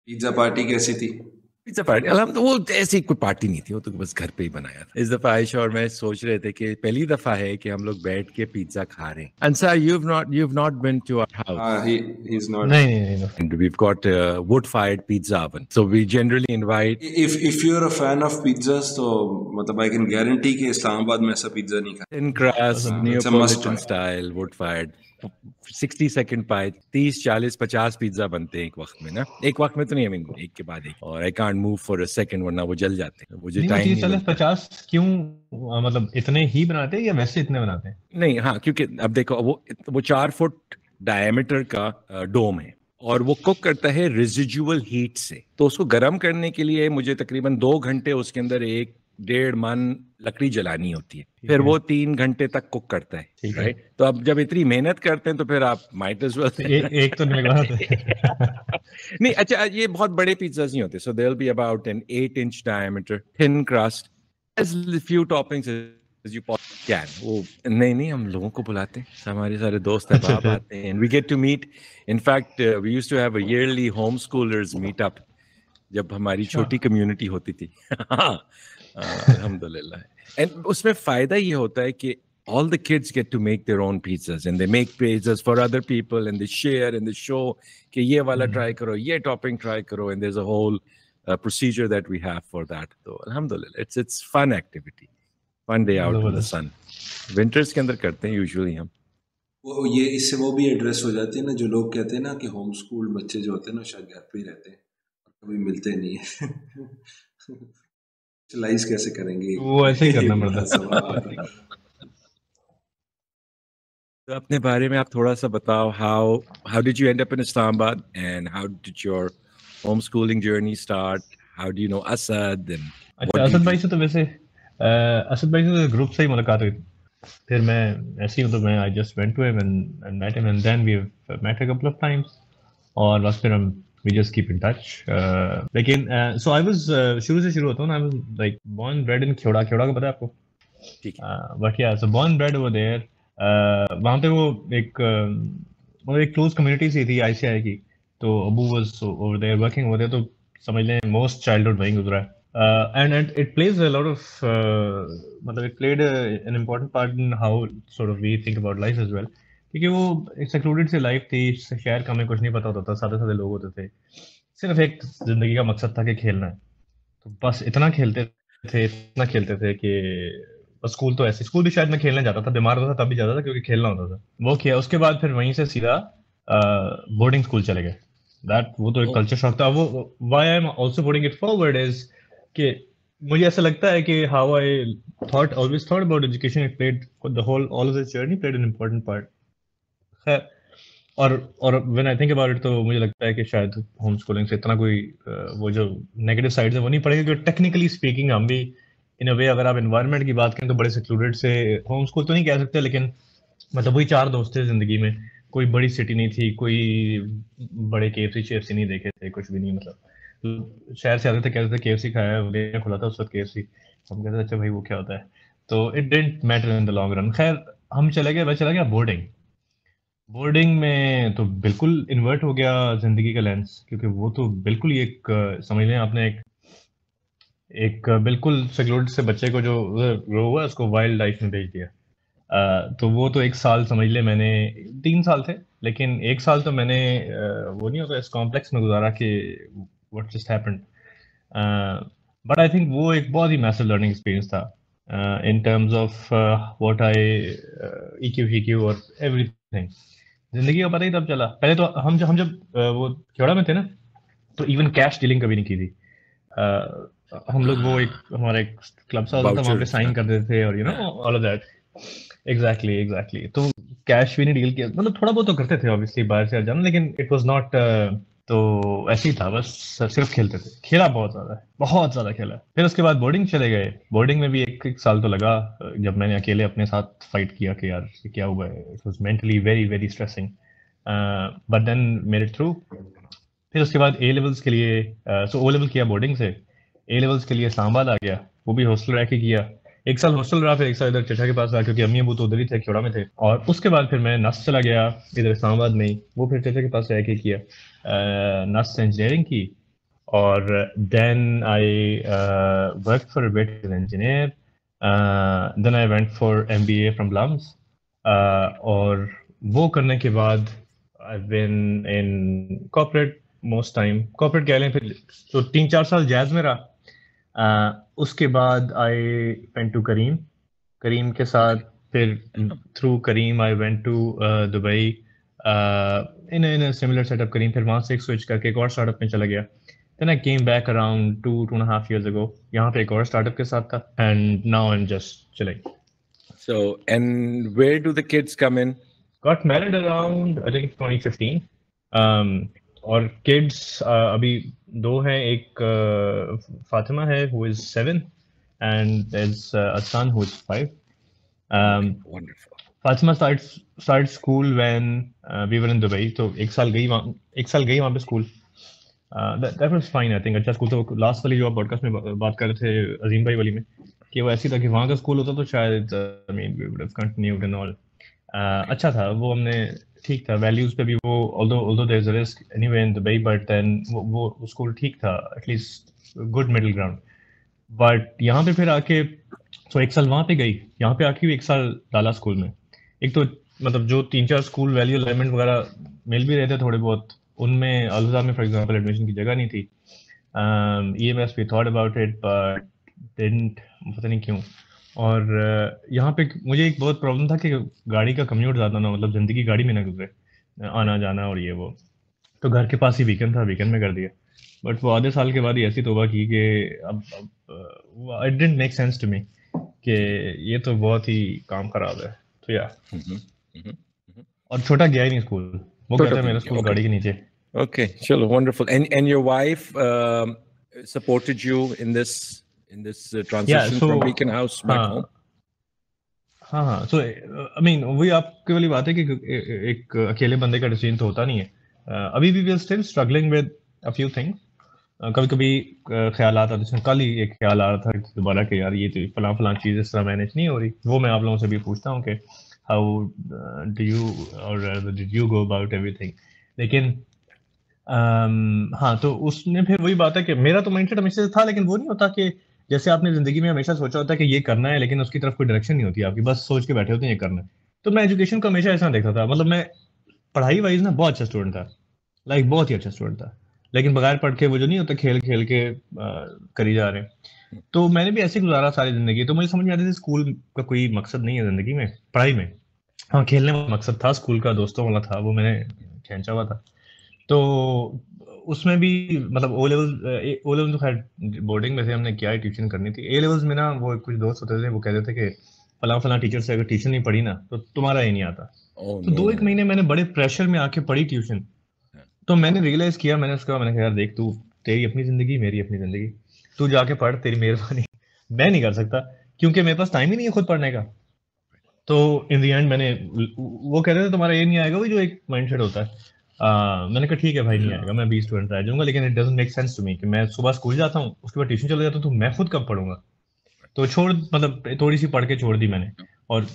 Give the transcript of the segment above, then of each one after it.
Pizza party कैसी थी? Pizza party तो वो ऐसी कोई पार्टी नहीं थी, वो तो बस घर पे ही बनाया था। इस दफा आयशा और मैं सोच रहे थे कि पहली दफा है कि हम लोग बैठ के पिज्जा खा रहे हैं। Ansar, you've not been to our house. हाँ, he's not. नहीं नहीं नहीं And we've got a wood-fired pizza oven. So we generally invite. If you're a fan of pizzas, तो मतलब I can guarantee कि इस्लामाबाद में ऐसा पिज्जा नहीं खाया। Thin crust, It's a Neapolitan must style, wood-fired, 60 second पाए 30 40 50 पिज्जा बनते हैं एक वक्त में ना। एक वक्त में तो नहीं, I mean, एक के बाद एक। और I can't move for a second वरना वो जल जाते हैं, मुझे नहीं, टाइम 30 नहीं 40 मिलता। 50 क्यों? मतलब इतने ही बनाते हैं या वैसे इतने बनाते हैं? नहीं, हाँ, क्योंकि अब देखो वो 4 फुट डायमीटर का डोम है और वो कुक करता है रेजिजुअल हीट से। तो उसको गर्म करने के लिए मुझे तकरीबन 2 घंटे उसके अंदर 1-1.5 मन लकड़ी जलानी होती है, फिर वो 3 घंटे तक कुक करता है, ठीक है। राइट? तो अब जब इतनी मेहनत करते हैं तो फिर आप माइट एज वेल एक तो नहीं लगवाते। नहीं, अच्छा, ये बहुत बड़े पिज्जाज नहीं होते। So there will be about an 8 inch diameter thin crust as few toppings as you can. वो नहीं, हम लोगों को बुलाते हैं, हमारे सारे दोस्त अहबाब आते हैं, and we get to meet. In fact, we used to have a yearly homeschoolers meetup जब हमारी छोटी कम्युनिटी होती थी। अल्हम्दुलिल्लाह। एंड उसमें फायदा ये होता है कि all the kids get to make their own pizzas and they make pizzas for other people and they share and they show कि ये वाला try करो, ये topping try करो, and there's a whole procedure that we have for that. तो अल्हम्दुलिल्लाह, it's fun activity, fun day out in the sun. Winters के अंदर करते हैं usually हम। वो ये इससे वो भी एड्रेस हो जाती है ना, जो लोग कहते हैं ना कि होम स्कूल बच्चे जो होते हैं ना शायद घर पे ही रहते हैं और कभी मिलते नहीं है। सोशलाइज कैसे करेंगे? वो ऐसे ही करना पड़ता है। तो अपने बारे में आप थोड़ा सा बताओ, how did you end up in Islamabad and how did your homeschooling journey start? How do you know Asad? And अच्छा, असद भाई से तो वैसे असद भाई से ग्रुप से ही मुलाकात हुई। फिर मैं ऐसे ही, तो मैं I just went to him and met him and then we met a couple of times और बस फिर हम we just keep in touch. लेकिन सो आई वाज शुरू से शुरू होता हूँ ना, I was like born bred in Kheda का पता है आपको? ठीक है। But yeah so born bred over there. वहाँ पे वो एक मतलब एक क्लोज कम्युनिटी सी थी आईसीआई की, तो Abu was over there working over there, तो समझ लें मोस्ट चाइल्डहुड वहीं गुजरा है। And it plays a lot of मतलब it played an important part in how sort of we think about life as well, क्योंकि वो एक secluded सी लाइफ थी, शहर का हमें कुछ नहीं पता होता था, सादे सादे लोग होते थे, सिर्फ एक जिंदगी का मकसद था कि खेलना है, तो बस इतना खेलते थे कि बस स्कूल तो ऐसे, स्कूल भी शायद मैं खेलने जाता था, बीमार होता था तब भी जाता था क्योंकि खेलना होता था, वो किया। उसके बाद फिर वहीं से सीधा बोर्डिंग स्कूल चले गए। वो तो एक कल्चर शॉक था। वो why I am also putting it forward is कि मुझे ऐसा लगता है कि how I always thought about education, it played the whole all of this journey played an important part. खैर, और when I think about it, तो मुझे लगता है कि शायद होम स्कूलिंग से इतना कोई वो जो नेगेटिव साइड है वो नहीं पड़ेगा, क्योंकि टेक्निकली स्पीकिंग हम भी इन अ वे, अगर आप एनवायरनमेंट की बात करें तो बड़े सेक्लूडेड से, होम स्कूल तो नहीं कह सकते, लेकिन मतलब वही 4 दोस्त थे जिंदगी में, कोई बड़ी सिटी नहीं थी, कोई बड़े केएफसी नहीं देखे थे, कुछ भी नहीं। मतलब तो शहर से आते थे, कहते थे केएफसी खाया है, खुला था उस वक्त केएफसी, हम कहते थे अच्छा भाई वो क्या होता है, तो it didn't matter in the long run. खैर हम चले गए, मैं चला गया बोर्डिंग में, तो बिल्कुल इन्वर्ट हो गया जिंदगी का लेंस, क्योंकि वो तो बिल्कुल ही एक समझ लें आपने एक बिल्कुल सेक्लूडेड से बच्चे को जो ग्रो हुआ उसको वाइल्ड लाइफ में भेज दिया। तो वो तो 1 साल समझ ले, मैंने 3 साल थे, लेकिन 1 साल तो मैंने वो नहीं होता इस कॉम्प्लेक्स में गुजारा कि what just happened. But I think वो एक बहुत ही मैसिव लर्निंग एक्सपीरियंस था इन terms of what I EQ और एवरीथिंग। जिंदगी का पता ही तब चला। पहले तो हम जब वो खेड़ा में थे ना, तो इवन कैश डीलिंग कभी नहीं की थी। हम लोग वो एक हमारा एक क्लब सा होता था, वहाँ पे साइन कर देते थे और you know all of that. Exactly. तो कैश भी नहीं डील किया, मतलब थोड़ा बहुत तो करते थे ऑब्वियसली बाहर से जाना, लेकिन इट वाज नॉट, तो ऐसे ही था, बस सिर्फ खेलते थे। खेला बहुत ज्यादा खेला। फिर उसके बाद बोर्डिंग चले गए। बोर्डिंग में भी एक साल तो लगा, जब मैंने अकेले अपने साथ फाइट किया कि यार ये क्या हुआ है। It was mentally very very stressing, but then made it through. फिर उसके बाद ए लेवल्स के लिए, सो ओ लेवल किया बोर्डिंग से, ए लेवल्स के लिए इस्लामाबाद आ गया, वो भी हॉस्टल रह के किया। 1 साल हॉस्टल रहा, फिर 1 साल इधर चचा के पास रहा, क्योंकि अम्मी अबू तो उधर ही थे, खेड़ा में थे। और उसके बाद फिर मैं नस चला गया इधर इस्लामाबाद में ही, वो फिर चचा के पास रह के किया, नस इंजीनियरिंग की। और then I worked for a bit as an engineer. Then I went for MBA from LUMS. और वो करने के बाद I've been in corporate most time. Corporate कह लें, फिर तो 3-4 साल जैज में रहा. उसके बाद I went to करीम के साथ, फिर through Karim I went to Dubai in a similar setup करीम, फिर वहाँ से एक switch करके एक और startup में चला गया. Then I came back around 2.5 years ago. यहाँ पे एक और startup के साथ था, and now I'm just chilling. So, and where do the kids come in? Got married around I think 2015. और kids अभी 2 हैं, एक फातिमा है who is 7 and there's a son who is 5. Wonderful. Fatima started school when we were in Dubai. तो एक साल गई वहाँ पे school. That was fine, I think. अच्छा स्कूल तो लास्ट वाली जो आप पॉडकास्ट में बात कर रहे थे अजीम भाई वाली में, कि वो ऐसी था कि वहाँ का स्कूल होता तो शायद I mean we would have continued and all. अच्छा था वो, हमने ठीक था वैल्यूज पे भी वो, although there's a risk anyway in Dubai, but then वो स्कूल ठीक था, at least good middle ground. But यहाँ पे फिर आके तो 1 साल वहाँ पे गई, यहाँ पे आके भी 1 साल डाला स्कूल में. एक तो मतलब जो 3-4 स्कूल वैल्यू अलाइनमेंट वगैरह मिल भी रहे थे थोड़े बहुत, उनमें अलहुदा में फॉर एग्जांपल एडमिशन की जगह नहीं थी. EMS we thought about it but didn't, पता नहीं क्यों. और यहाँ पे मुझे एक बहुत प्रॉब्लम था कि गाड़ी का कम्यूट ज़्यादा ना, मतलब ज़िंदगी गाड़ी में ना गुजरे, आना जाना और ये वो. तो घर के पास ही वीकेंड था, वीकेंड में कर दिया. बट वो आधे साल के बाद ही ऐसी तौबा की कि अब it didn't make sense to me कि ये तो बहुत ही काम खराब है. तो या और छोटा गया ही नहीं स्कूल, वो कहता है मेरा स्कूल गाड़ी के नीचे. Okay, chalo, wonderful. And your wife supported you in this transition from Beacon House back home? हाँ. So I mean वही आपके वाली बात है कि एक अकेले बंदे का डिसीजन तो होता नहीं है. अभी भी we are still struggling with a few things. कभी ख्याल आता था, कल ही एक ख्याल आ रहा था दोबारा कि यार ये तो फलां चीज़ इस तरह मैनेज नहीं हो रही. वो मैं आप लोगों से भी पूछता हूँ कि हाउ डू यू और did you go about everything. लेकिन हाँ, तो उसने फिर वही बात है कि मेरा तो माइंडसेट हमेशा से था, लेकिन वो नहीं होता कि जैसे आपने जिंदगी में हमेशा सोचा होता है कि ये करना है, लेकिन उसकी तरफ कोई डायरेक्शन नहीं होती आपकी, बस सोच के बैठे होते हैं ये करना है. तो मैं एजुकेशन को हमेशा ऐसा देखता था, मतलब मैं पढ़ाई वाइज ना बहुत अच्छा स्टूडेंट था, लाइक बहुत ही अच्छा स्टूडेंट था, लेकिन बगैर पढ़ के वो जो नहीं होता खेल के करी जा रहे हैं. तो मैंने भी ऐसे गुजारा सारी जिंदगी. तो मुझे समझ में आती थी स्कूल का कोई मकसद नहीं है जिंदगी में, पढ़ाई में. हाँ, खेलने वाला मकसद था, स्कूल का दोस्तों वाला था, वो मैंने खींचा हुआ था. तो उसमें भी मतलब ओ लेवल तो खैर बोर्डिंग में थे, हमने क्या ट्यूशन करनी थी. ए लेवल्स में ना वो कुछ दोस्त होते थे, वो कहते थे कि फला टीचर से अगर ट्यूशन नहीं पढ़ी ना तो तुम्हारा ही नहीं आता. तो 2-1 महीने मैंने बड़े प्रेशर में आके पढ़ी ट्यूशन. तो मैंने रियलाइज किया, मैंने कहा यार देख, तू तेरी अपनी जिंदगी, मेरी अपनी जिंदगी, तू जाके पढ़, तेरी मेहरबानी. मैं नहीं कर सकता क्योंकि मेरे पास टाइम ही नहीं है खुद पढ़ने का. तो इन द एंड मैंने, वो कह रहे थे तुम्हारा ये नहीं आएगा, वो जो एक माइंडसेट होता है. मैंने कहा ठीक है भाई, नहीं आएगा, मैं 20 स्टूडेंट रह जाऊंगा, लेकिन it doesn't make sense to me कि मैं सुबह स्कूल जाता हूँ, उसके बाद ट्यूशन चले जाता हूँ, तो मैं खुद कब पढ़ूंगा. तो छोड़, मतलब थोड़ी सी पढ़ के छोड़ दी मैंने, और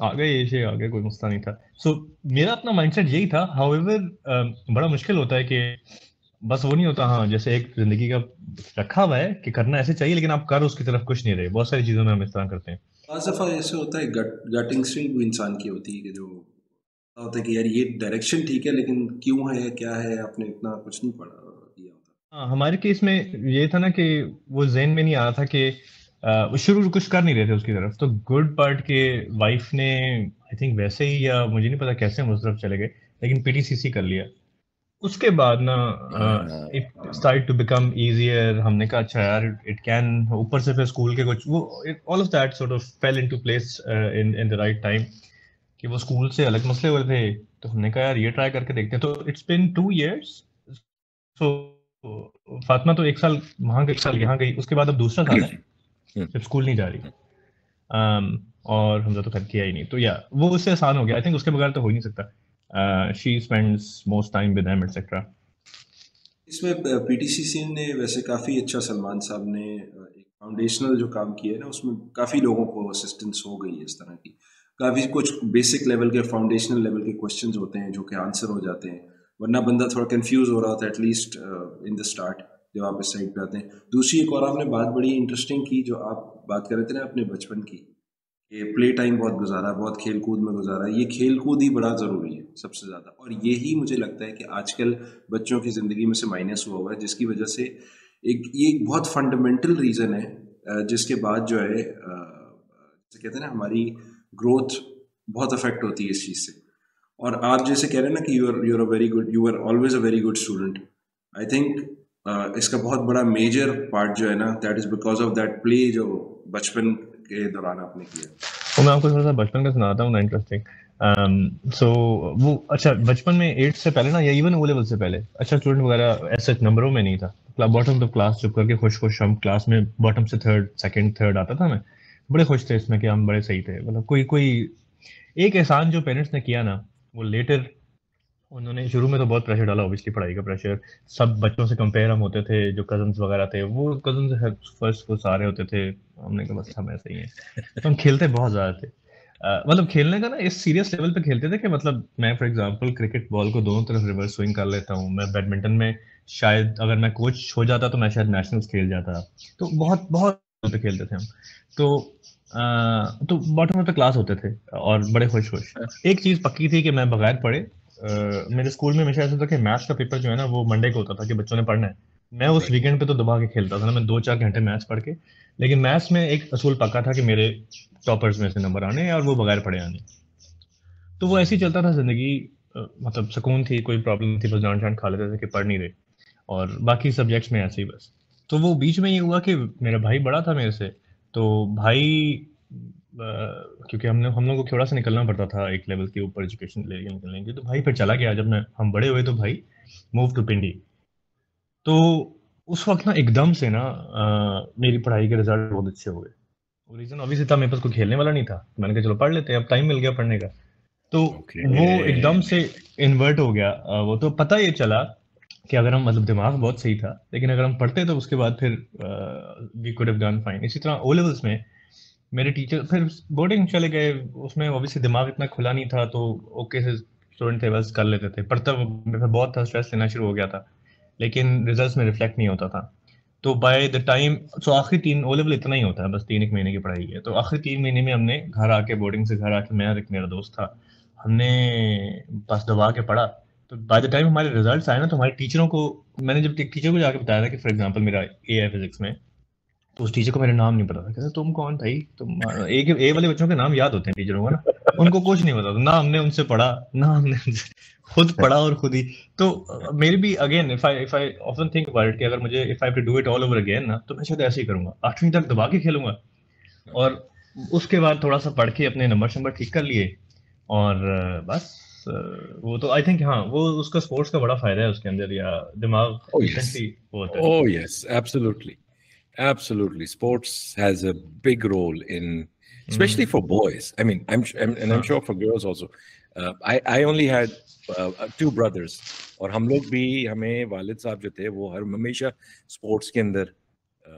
आगे कोई मसला नहीं था. सो मेरा अपना माइंडसेट यही था. हाउएवर बड़ा मुश्किल होता है कि बस वो नहीं होता, हाँ, जैसे एक जिंदगी का रखा हुआ है कि करना ऐसे चाहिए, लेकिन आप कर उसकी तरफ कुछ नहीं रहे. बहुत सारी चीजों में हम इस तरह करते हैं. बाज़ दफ़ा ऐसे होता है, गट इंस्टिंक्ट भी इंसान की होती है कि जो होता है कि यार ये डायरेक्शन ठीक है, लेकिन क्यों है, क्या है, आपने इतना कुछ नहीं पढ़ा किया होता. हाँ, हमारे केस में ये था ना कि वो ज़हन में नहीं आ रहा था कि वो शुरू कुछ कर नहीं रहे थे उसकी तरफ. तो गुड पार्ट के वाइफ ने आई थिंक वैसे ही, या मुझे नहीं पता कैसे हम उस तरफ चले गए, लेकिन PTCC कर लिया. उसके बाद ना it start to become easier. हमने कहा अच्छा यार इट कैन, ऊपर से फिर स्कूल के कुछ वो all of that sort of fail into place in the right time, कि वो स्कूल से अलग मसले हो रहे थे. तो हमने कहा यार ये ट्राई करके देखते हैं. तो इट्स बिन 2 years. सो फातिमा तो 1 साल वहाँ गई, 1 साल यहाँ गई, उसके बाद अब दूसरा साल है जब स्कूल नहीं जा रही. और हमने तो खैर किया ही नहीं. तो या वो उससे आसान हो गया. आई थिंक उसके बगैर तो हो ही नहीं सकता. She spends most time with them etcetera. इसमें PTCC ने वैसे काफ़ी अच्छा, सलमान साहब ने एक फाउंडेशनल जो काम किया है ना, उसमें काफ़ी लोगों को असिस्टेंस हो गई है इस तरह की. काफ़ी कुछ बेसिक लेवल के, फाउंडेशनल लेवल के क्वेश्चंस होते हैं जो कि आंसर हो जाते हैं, वरना बंदा थोड़ा कंफ्यूज हो रहा था एटलीस्ट इन द स्टार्ट. जब आप इस साइड पे आते हैं। दूसरी एक और आपने बात बड़ी इंटरेस्टिंग की, जो आप बात कर रहे थे ना अपने बचपन की, ये प्ले टाइम बहुत गुजारा, बहुत खेल कूद में गुजारा। ये खेल कूद ही बड़ा ज़रूरी है सबसे ज़्यादा, और यही मुझे लगता है कि आजकल बच्चों की ज़िंदगी में से माइनस हुआ है, जिसकी वजह से ये एक बहुत फंडामेंटल रीज़न है, जिसके बाद जो है जैसे कहते हैं ना हमारी ग्रोथ बहुत अफेक्ट होती है इस चीज़ से। और आप जैसे कह रहे हैं ना कि you are always a very good student, I think इसका बहुत बड़ा मेजर पार्ट जो है ना, that is because of that play जो बचपन के दौरान आपने किया। तो मैं आपको थोड़ा सा बचपन का सुनाता हूँ ना, इंटरेस्टिंग। सो वो अच्छा बचपन में 8 से पहले ना, या इवन ओ लेवल से पहले अच्छा स्टूडेंट वगैरह ऐसे नंबरों में नहीं था, बॉटम ऑफ क्लास चुप करके खुश खुश हम क्लास में बॉटम से थर्ड आता था। मैं बड़े खुश थे इसमें कि हम बड़े सही थे। मतलब कोई एक एहसान जो पेरेंट्स ने किया ना, वो लेटर उन्होंने शुरू में तो बहुत प्रेशर डाला, ऑब्वियसली पढ़ाई का प्रेशर, सब बच्चों से कंपेयर हम होते थे, जो कजन्स वगैरह थे वो कजन फर्स्ट वो सारे होते थे, हमने कहा बस हम ऐसे ही हैं। तो हम खेलते बहुत ज़्यादा थे, मतलब खेलने का ना इस सीरियस लेवल पे खेलते थे कि मतलब मैं फॉर एग्जांपल क्रिकेट बॉल को दोनों तरफ रिवर्स स्विंग कर लेता हूँ। मैं बैडमिंटन में शायद अगर मैं कोच हो जाता तो मैं शायद नेशनल्स खेल जाता। तो बहुत बहुत पे खेलते थे हम। तो बॉटम ऑफ द क्लास होते थे और बड़े खुश खुश। एक चीज़ पक्की थी कि मैं बगैर पढ़े, मेरे स्कूल में हमेशा ऐसा था कि मैथ्स का पेपर जो है ना वो मंडे को होता था कि बच्चों ने पढ़ना है। मैं उस वीकेंड पे तो दबा के खेलता था ना, मैं 2-4 घंटे मैथ्स पढ़ के। लेकिन मैथ्स में एक असूल पक्का था कि मेरे टॉपर्स में से नंबर आने और वो बगैर पढ़े आने। तो वो ऐसे ही चलता था जिंदगी, मतलब सुकून थी, कोई प्रॉब्लम नहीं थी, बस डांट शांट खा लेते थे कि पढ़ नहीं रहे, और बाकी सब्जेक्ट्स में ऐसे ही बस। तो वो बीच में ये हुआ कि मेरा भाई बड़ा था मेरे से, तो भाई क्योंकि हम लोग को थोड़ा सा निकलना पड़ता था एक लेवल के ऊपर एजुकेशन लेके निकलने के, तो भाई फिर चला गया। जब हम बड़े हुए तो भाई मूव टू पिंडी। तो उस वक्त ना एकदम से ना मेरी पढ़ाई के रिजल्ट बहुत अच्छे हो गए। रीजन ऑब्वियसली था, मेरे पास कोई खेलने वाला नहीं था, तो मैंने कहा चलो पढ़ लेते हैं, अब टाइम मिल गया पढ़ने का। तो वो एकदम से इन्वर्ट हो गया। वो तो पता ये चला कि अगर हम, मतलब दिमाग बहुत सही था, लेकिन अगर हम पढ़ते तो उसके बाद फिर we could have done fine. इसी तरह ओ लेवल्स में मेरे टीचर फिर बोर्डिंग चले गए, उसमें ऑब्वियसली दिमाग इतना खुला नहीं था, तो ओके से स्टूडेंट थे, बस कर लेते थे। पढ़ता बहुत था, स्ट्रेस लेना शुरू हो गया था, लेकिन रिजल्ट्स में रिफ्लेक्ट नहीं होता था। तो बाय द टाइम, सो आखिरी 3 ओ लेवल इतना ही होता है, बस 3 एक महीने की पढ़ाई है। तो आखिरी 3 महीने में हमने घर आके, बोर्डिंग से घर आके, मैं और एक मेरा दोस्त था, हमने बस दबा के पढ़ा। तो बाय द टाइम हमारे रिजल्ट्स आए ना, तो हमारे टीचरों को, मैंने जब टीचर को जाके बताया था कि फॉर एग्जांपल मेरा ए है फिजिक्स में, तो उस टीचर को मेरा नाम नहीं पता था। कहता तुम कौन भाई, तुम ए वाले बच्चों के नाम याद होते हैं टीचरों को ना, उनको कुछ नहीं पता था ना, हमने उनसे पढ़ा ना, हमने खुद पढ़ा और खुद ही। तो मेरे भी again if I often think about it कि अगर मुझे if I have to do it all over again ना, तो मैं शायद ऐसे ही करूंगा, 8वीं तक दबा के खेलूंगा, और उसके बाद थोड़ा सा पढ़ के अपने नंबर ठीक कर लिए, और बस वो तो आई थिंक, हाँ वो उसका स्पोर्ट्स का बड़ा फायदा है उसके अंदर, या दिमाग इंस्टेंटली वो होता है। Oh yes, absolutely. Absolutely, sports has a big role in, especially for boys. I mean, I'm sure for girls also. I only had 2 brothers, और हम लोग भी, हमें वालिद साहब जो थे वो हमेशा स्पोर्ट्स के अंदर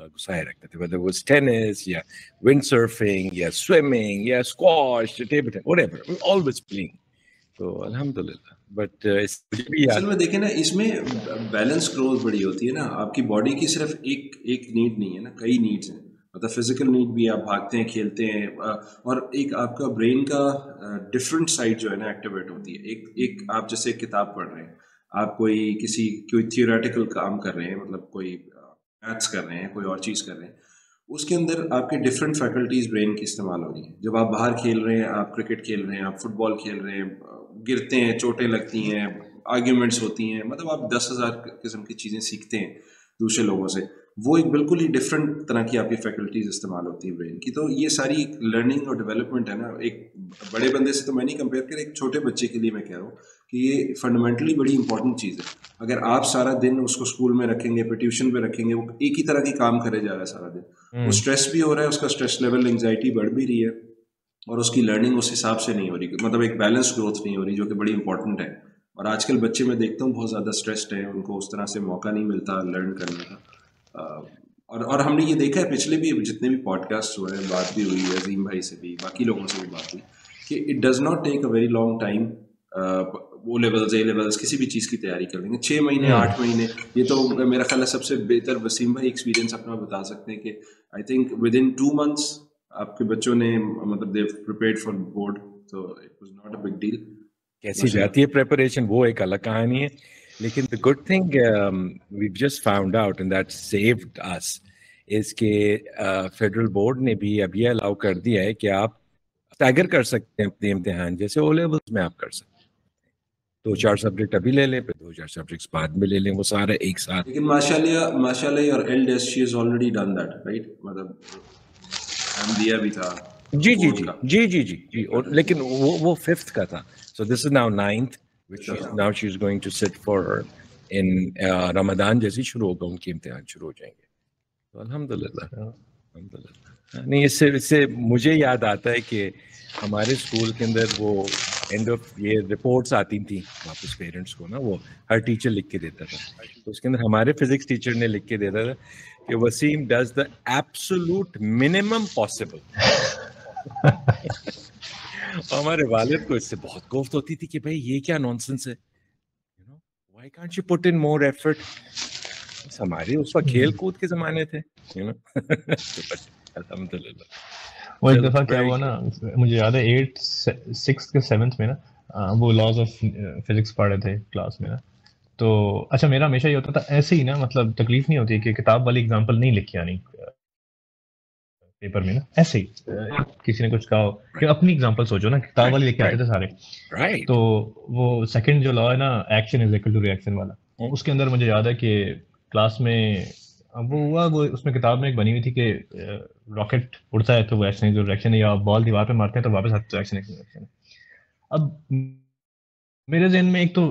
घुसाए रखते थे, whether it was tennis या windsurfing या swimming या squash, table tennis, whatever, we were always playing. तो अल्हम्दुलिल्लाह। बट असल में देखें ना, इसमें बैलेंस ग्रोथ बड़ी होती है ना, आपकी बॉडी की सिर्फ एक नीड नहीं है ना, कई नीड्स हैं। मतलब फिजिकल नीड भी, आप भागते हैं, खेलते हैं, और एक आपका ब्रेन का डिफरेंट साइड जो है ना एक्टिवेट होती है। एक आप जैसे एक किताब पढ़ रहे हैं, आप कोई थियोरेटिकल काम कर रहे हैं, मतलब कोई मैथ्स कर रहे हैं, कोई और चीज़ कर रहे हैं, उसके अंदर आपके डिफरेंट फैकल्टीज ब्रेन की इस्तेमाल हो रही हैं। जब आप बाहर खेल रहे हैं, आप क्रिकेट खेल रहे हैं, आप फुटबॉल खेल रहे हैं, गिरते हैं, चोटें लगती हैं, आर्ग्यूमेंट्स होती हैं, मतलब आप 10,000 किस्म की चीज़ें सीखते हैं दूसरे लोगों से। वो एक बिल्कुल ही डिफरेंट तरह की आपकी फैकल्टीज इस्तेमाल होती हैं ब्रेन की। तो ये सारी लर्निंग और डेवलपमेंट है ना, एक बड़े बंदे से तो मैं नहीं कंपेयर कर, एक छोटे बच्चे के लिए मैं कह रहा हूँ कि ये फंडामेंटली बड़ी इंपॉर्टेंट चीज़ है। अगर आप सारा दिन उसको स्कूल में रखेंगे, फिर ट्यूशन पे रखेंगे, वो एक ही तरह की काम करे जा रहा है सारा दिन, वो स्ट्रेस भी हो रहा है, उसका स्ट्रेस लेवल, एंग्जाइटी बढ़ भी रही है, और उसकी लर्निंग उस हिसाब से नहीं हो रही, मतलब एक बैलेंस ग्रोथ नहीं हो रही, जो कि बड़ी इंपॉर्टेंट है। और आजकल बच्चे मैं देखता हूँ बहुत ज़्यादा स्ट्रेस्ड हैं, उनको उस तरह से मौका नहीं मिलता लर्न करने का। और हमने ये देखा है, पिछले भी जितने भी पॉडकास्ट हुए हैं, बात भी हुई है अजीम भाई से भी, बाकी लोगों से भी बात हुई, कि it does not take a very long time O levels, A levels, किसी भी चीज़ की तैयारी कर लेंगे 6 महीने 8 महीने। ये तो मेरा ख्याल है सबसे बेहतर वसीम भाई एक्सपीरियंस अपना बता सकते हैं कि I think with in 2 months आपके बच्चों ने मतलब दे प्रिपेयर्ड फॉर बोर्ड, तो it was not a big deal. कैसी जाती है प्रिपरेशन वो एक अलग कहानी है, लेकिन the good thing we just found out and that saved us is के फेडरल बोर्ड ने भी अब ये अलाउ कर दिया है कि आप स्टैगर कर सकते हैं अपने इम्तिहान, जैसे ओ लेवल्स में आप कर सकते हैं। 2-4 सब्जेक्ट अभी ले लें, फिर 2-4 सब्जेक्ट्स बाद में ले लें, वो सारा एक साथ। लेकिन माशाल्लाह your eldest she is already done that right, मतलब दिया भी था जी जी बोर्ड जी का। जी जी जी जी और लेकिन वो 5th का था, so this is now 9th which now she is going to sit for in Ramzan जैसे शुरू होगा उनके इम्तिहान शुरू हो जाएंगे, तो अल्हम्दुलिल्लाह अल्हम्दुलिल्लाह। नहीं, इससे मुझे याद आता है कि हमारे स्कूल के अंदर वो एंड ऑफ ये रिपोर्ट्स आती थी वापस पेरेंट्स को ना, वो हर टीचर लिख के देता था, तो उसके अंदर हमारे फिजिक्स टीचर ने लिख के देता था कि Waseem does the absolute minimum possible. हमारे वालिद को इससे बहुत कोफ्त होती थी कि भाई ये क्या नॉनसेंस है, you know why can't you put in more effort. हमारे उस वक्त खेल कूद के जमाने थे, यू नो। अल्हम्दुलिल्लाह। वो एक दफा क्या हुआ ना, मुझे याद है 8th 6th के 7th में ना, वो लॉज ऑफ फिजिक्स पढ़ रहे थे क्लास में ना, तो अच्छा मेरा हमेशा ये होता था ऐसे ही ना, मतलब तकलीफ नहीं होती कि किताब वाली एग्जांपल नहीं लिखी आनी पेपर में ना, ऐसे ही किसी ने कुछ कहा हो कि अपनी एग्जांपल सोचो ना, किताब वाली लेके आते थे सारे। राइट। तो वो सेकंड जो लॉ है ना, action is equal to reaction वाला, उसके अंदर मुझे याद है कि क्लास में वो हुआ, वो उसमें किताब में एक बनी हुई थी कि रॉकेट उड़ता है तो वो एक्शन इज रिएक्शन है, या बॉल दीवार पे मारते हैं तो वापस आते तो एक्शन इज रिएक्शन है। अब मेरे ज़हन में एक तो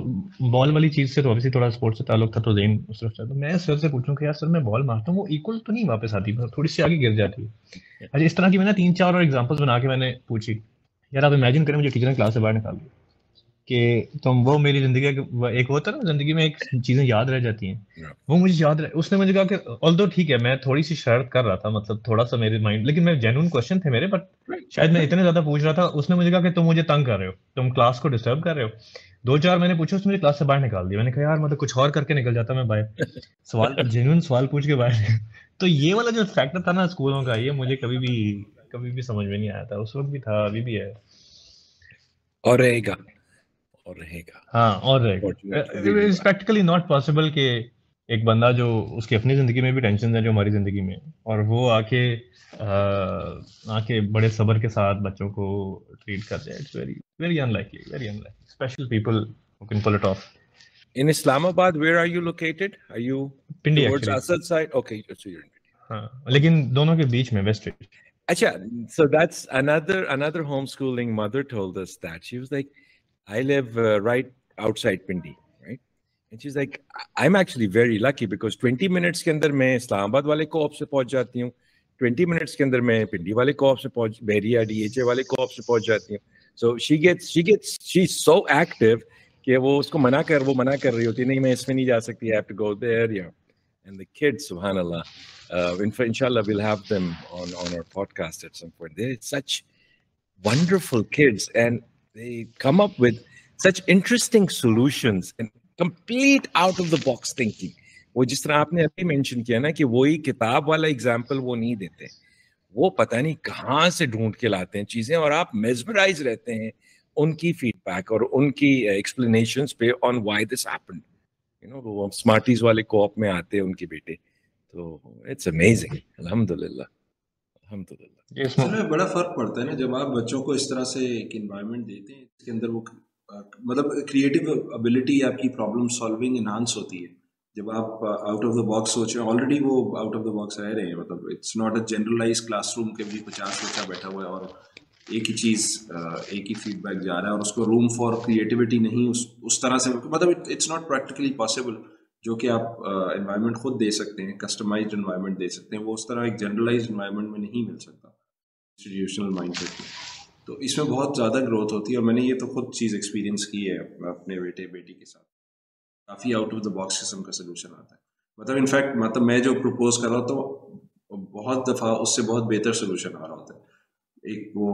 बॉल वाली चीज़ से तो ऑब्वियसली थोड़ा स्पोर्ट्स से ताल्लुक था, तो ज़हन उस तरफ था, तो मैं सर से पूछूं कि यार सर मैं बॉल मारता हूँ वो इक्वल तो नहीं वापस आती, थोड़ी सी आगे गिर जाती है। अच्छा, इस तरह की मैंने 3-4 और एग्जांपल्स बना के मैंने पूछी। यार आप इमेजिन करें मुझे टीचर ने क्लास से बाहर निकाल दिया कि तुम वो मेरी जिंदगी एक होता है ना जिंदगी में एक चीजें याद रह जाती हैं, वो मुझे याद रह, उसने मुझे कहा कि ऑल्दो ठीक है मैं थोड़ी सी शरारत कर रहा था, मतलब थोड़ा सा मेरे माइंड, लेकिन मैं जेन्युइन क्वेश्चन थे मेरे, बट शायद मैं इतने ज्यादा पूछ रहा था, उसने मुझे कहा कि तुम मुझे तंग कर रहे हो, तुम क्लास को डिस्टर्ब कर रहे हो। 2-4 मैंने पूछा, उसने मुझे क्लास से बाहर निकाल दिया। मैंने कहा यार मतलब कुछ और करके निकल जाता मैं बाहर, सवाल जेन्युइन सवाल पूछ के बाहर। तो ये वाला जो फैक्टर था ना स्कूलों का, ये मुझे कभी भी समझ में नहीं आया था, उस वक्त भी था, अभी भी है और रहेगा और रहेगा। हाँ, और रहेगा। इट्स प्रैक्टिकली नॉट पॉसिबल कि एक बंदा जो उसकी अपनी जिंदगी में भी टेंशन है जो हमारी जिंदगी में, और वो आके बड़े सब्र के साथ बच्चों को ट्रीट कर जाए। It's very very unlikely, very unlikely, special people who can pull it off. In Islamabad, where are you located? Are you Pindi towards actually, Asad side? Okay, so you're in Pindi. हाँ, लेकिन दोनों के बीच में waste. Acha, so that's another homeschooling mother told us that. She was like, I live right outside Pindi, right? And she's like, I'm actually very lucky because 20 minutes के अंदर मैं इस्लामाबाद वाले co-op से पहुंच जाती हूँ, 20 minutes के अंदर मैं पिंडी वाले co-op से पहुंच, बेरिया DHA वाले co-op से पहुंच जाती हूँ। So she's so active कि वो मना कर रही होती है, नहीं मैं इसमें नहीं जा सकती, I have to go there, yeah. And the kids, subhanallah, inshallah we'll have them on our podcast at some point. They're such wonderful kids and they come up with such interesting solutions and complete out of the box thinking. वो जिस तरह आपने अभी mention किया ना कि वही किताब वाला एग्जाम्पल वो नहीं देते, वो पता नहीं कहाँ से ढूंढ के लाते हैं चीजें, और आप मेस्मराइज रहते हैं उनकी फीडबैक और उनकी एक्सप्लेनेशंस पे on why this happened. You know, वो स्मार्टीज वाले कोऑप में आते हैं उनके बेटे, तो इट्स अमेजिंग। अल्हम्दुलिल्लाह अल्हम्दुलिल्लाह। इसमें बड़ा फर्क पड़ता है ना जब आप बच्चों को इस तरह से एक एनवायरनमेंट देते हैं इसके अंदर वो मतलब क्रिएटिव एबिलिटी आपकी प्रॉब्लम सॉल्विंग इनहांस होती है जब आप आउट ऑफ द बॉक्स सोच रहे हैं। ऑलरेडी वो आउट ऑफ द बॉक्स रह रहे हैं, मतलब it's not a generalise classroom के भी 50 बच्चा बैठा हुआ है और एक ही चीज़ एक ही फीडबैक जा रहा है और उसको रूम फॉर क्रिएटिविटी नहीं उस तरह से, मतलब इट्स नॉट प्रैक्टिकली पॉसिबल जो कि आप एनवायरनमेंट खुद दे सकते हैं, कस्टमाइज्ड एनवायरनमेंट दे सकते हैं, वो उस तरह एक जनरलाइज्ड एनवायरनमेंट में नहीं मिल सकता इंस्टीट्यूशनल माइंडसेट में। तो इसमें बहुत ज़्यादा ग्रोथ होती है और मैंने ये तो खुद चीज़ एक्सपीरियंस की है अपने बेटे बेटी के साथ। काफ़ी आउट ऑफ द बॉक्स किस्म का सोल्यूशन आता है, मतलब इनफैक्ट मतलब मैं जो प्रपोज कर रहा हूँ तो बहुत दफ़ा उससे बहुत बेहतर सोल्यूशन आ रहा होता है। एक वो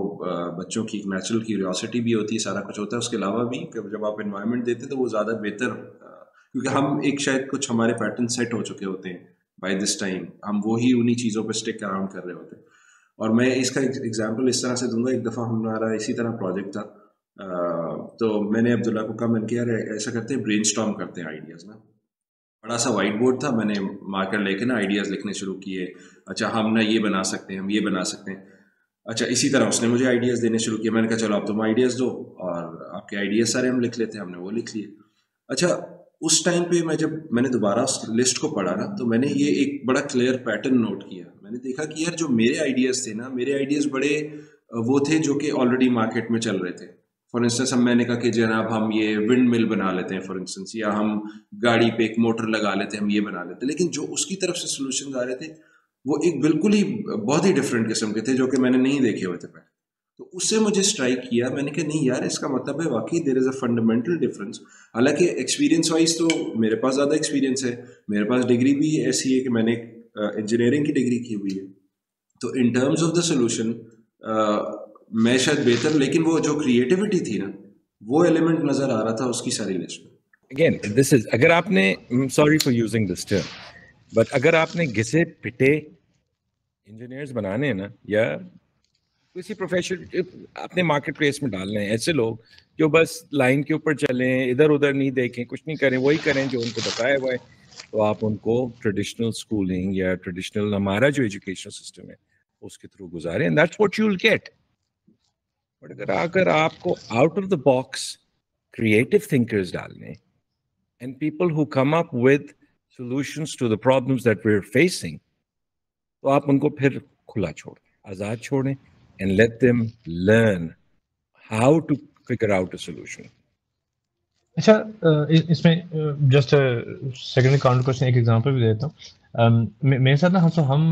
बच्चों की एक नेचुरल क्यूरियोसिटी भी होती है, सारा कुछ होता है, उसके अलावा भी जब आप एनवायरनमेंट देते हैं तो वो ज़्यादा बेहतर, क्योंकि हम एक शायद कुछ हमारे पैटर्न सेट हो चुके होते हैं बाय दिस टाइम, हम वो ही उन्हीं चीज़ों पे स्टिक अराउंड कर रहे होते हैं। और मैं इसका एग्जांपल इस तरह से दूंगा, एक दफ़ा हमारा इसी तरह प्रोजेक्ट था, तो मैंने अब्दुल्ला को कहा, मैंने कहा यार ऐसा करते हैं, ब्रेनस्टॉर्म करते हैं आइडियाज़ ना। बड़ा सा वाइट बोर्ड था, मैंने मार्कर लेके ना आइडियाज़ लिखने शुरू किए। अच्छा हम ना ये बना सकते हैं, हम ये बना सकते हैं। अच्छा इसी तरह उसने मुझे आइडियाज़ देने शुरू किए। मैंने कहा चलो अब तुम आइडियाज़ दो, और आपके आइडियाज़ सारे हम लिख लेते हैं। हमने वो लिख लिए। अच्छा उस टाइम पे मैंने दोबारा उस लिस्ट को पढ़ा ना, तो मैंने ये एक बड़ा क्लियर पैटर्न नोट किया। मैंने देखा कि यार जो मेरे आइडियाज़ थे ना, मेरे आइडियाज़ बड़े वो थे जो कि ऑलरेडी मार्केट में चल रहे थे। फॉर इंस्टेंस मैंने कहा कि जनाब हम ये विंड मिल बना लेते हैं फॉर इंस्टेंस, या हम गाड़ी पे एक मोटर लगा लेते हैं, हम ये बना लेते हैं। लेकिन जो उसकी तरफ से सोल्यूशन आ रहे थे वो एक बिल्कुल ही बहुत ही डिफरेंट किस्म के थे, जो कि मैंने नहीं देखे हुए थे पहले। तो उससे मुझे स्ट्राइक किया, मैंने कहा नहीं यार, इसका मतलब है वाकई there is a fundamental difference. हालांकि एक्सपीरियंस वाइज तो मेरे पास ज़्यादा एक्सपीरियंस है, मेरे पास डिग्री भी ऐसी है कि मैंने इंजीनियरिंग की डिग्री की हुई है। तो इन टर्म्स ऑफ द सोल्यूशन मैं शायद बेहतर, लेकिन वो जो क्रिएटिविटी थी ना, वो एलिमेंट नज़र आ रहा था उसकी सारी लिस्ट में। Again, this is, अगर आपने, sorry for using this term, but अगर आपने घिसे पिटे इंजीनियर्स बनाने हैं ना, या किसी प्रोफेशन अपने मार्केट प्लेस में डालने हैं, ऐसे लोग जो बस लाइन के ऊपर चलें, इधर उधर नहीं देखें, कुछ नहीं करें, वही करें जो उनको बताया हुआ है, तो आप उनको ट्रेडिशनल स्कूलिंग या ट्रेडिशनल हमारा जो एजुकेशन सिस्टम है उसके थ्रू गुजारें, and that's what you will get. But अगर आपको out of the box creative thinkers डालने, and people who come up with solutions to the problems that we're facing, तो आप उनको फिर खुला छोड़ें, आज़ाद छोड़ें, and let them learn how to figure out a solution. अच्छा, इसमें जस्ट सेकंड काउंटर क्वेश्चन एक एग्जांपल भी देता हूँ। मेरे साथ ना हम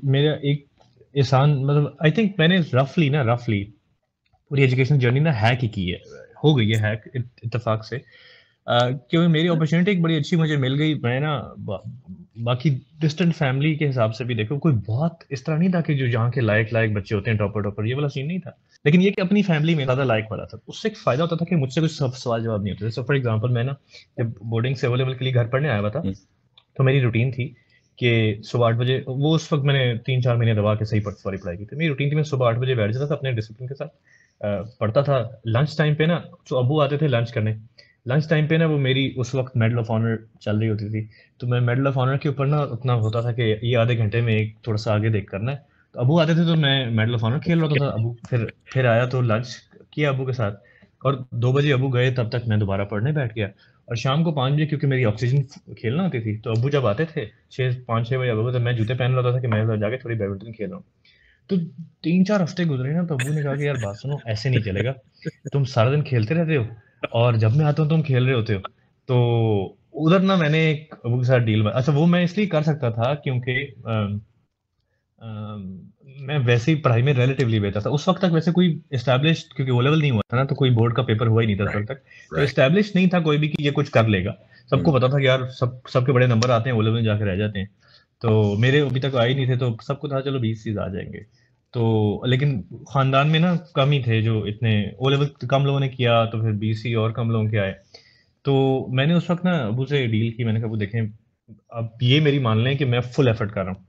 मेरा एक एहसान, मतलब आई थिंक मैंने रफली पूरी एजुकेशन जर्नी ना हैक ही की है, हो गई है हैक इत्तेफाक से, क्योंकि मेरी अपॉर्चुनिटी एक बड़ी अच्छी मुझे मिल गई। मैं ना बाकी डिस्टेंट फैमिली के हिसाब से भी देखो, कोई बहुत इस तरह नहीं था कि जो जहाँ के लायक बच्चे होते हैं टॉपर, ये वाला सीन नहीं था। लेकिन ये कि अपनी फैमिली में ज़्यादा लायक वाला था, उससे एक फायदा होता था कि मुझसे कुछ सवाल जवाब नहीं होते थे। सो फॉर एग्जाम्पल, मैं ना जब बोर्डिंग से अवेलेबल के लिए घर पढ़ने आया हुआ था, तो मेरी रूटीन थी कि सुबह 8 बजे, वो उस वक्त मैंने 3-4 महीने दबा के सही पढ़ाई की थी। मेरी रूटीन थी, मैं सुबह 8 बजे बैठ जाता था अपने डिसिप्लिन के साथ, पढ़ता था। लंच टाइम पे ना तो अबू आते थे लंच करने, लंच टाइम पे ना वो मेरी उस वक्त मेडल ऑफ ऑनर चल रही होती थी, तो मैं मेडल ऑफ ऑनर के ऊपर ना उतना होता था कि ये आधे घंटे में एक थोड़ा सा आगे देख करना है। तो अबू आते थे तो मैं मेडल ऑफ ऑनर खेल रहा होता था। अबू फिर आया तो लंच किया अबू के साथ, और 2 बजे अबू गए, तब तक मैं दोबारा पढ़ने बैठ गया। और शाम को 5 बजे, क्योंकि मेरी ऑक्सीजन खेलना होती थी, तो अबू जब आते थे 5-6 बजे अबू, तो मैं जूते पहन रहा था कि मैं जाके थोड़ी बैडमिंटन खेल रहा हूँ। तो 3-4 हफ्ते गुजरे ना, तो अबू ने कहा कि यार बात सुनो, ऐसे नहीं चलेगा, तुम सारा दिन खेलते रहते हो और जब मैं आता हूँ तुम खेल रहे होते हो। तो उधर ना मैंने एक अबू के साथ डील, अच्छा वो मैं इसलिए कर सकता था क्योंकि मैं वैसे ही पढ़ाई में रिलेटिवली बेहतर था उस वक्त तक। वैसे कोई एस्टैब्लिश, क्योंकि ओ लेवल नहीं हुआ था ना, तो कोई बोर्ड का पेपर हुआ ही नहीं था उस वक्त तक, तो एस्टैब्लिश नहीं था कोई भी कि ये कुछ कर लेगा। सबको पता था कि यार सबके बड़े नंबर आते हैं, ओ लेवल में जाके रह जाते हैं। तो मेरे अभी तक आए नहीं थे, तो सबको था चलो 20 चीज आ जाएंगे। तो लेकिन खानदान में ना कम ही थे जो इतने, ओ लेवल कम लोगों ने किया, तो फिर 20 और कम लोगों के आए। तो मैंने उस वक्त ना अबू से डील की, मैंने कहा अबू देखें, अब ये मेरी मान लें कि मैं फुल एफर्ट कर रहा हूँ,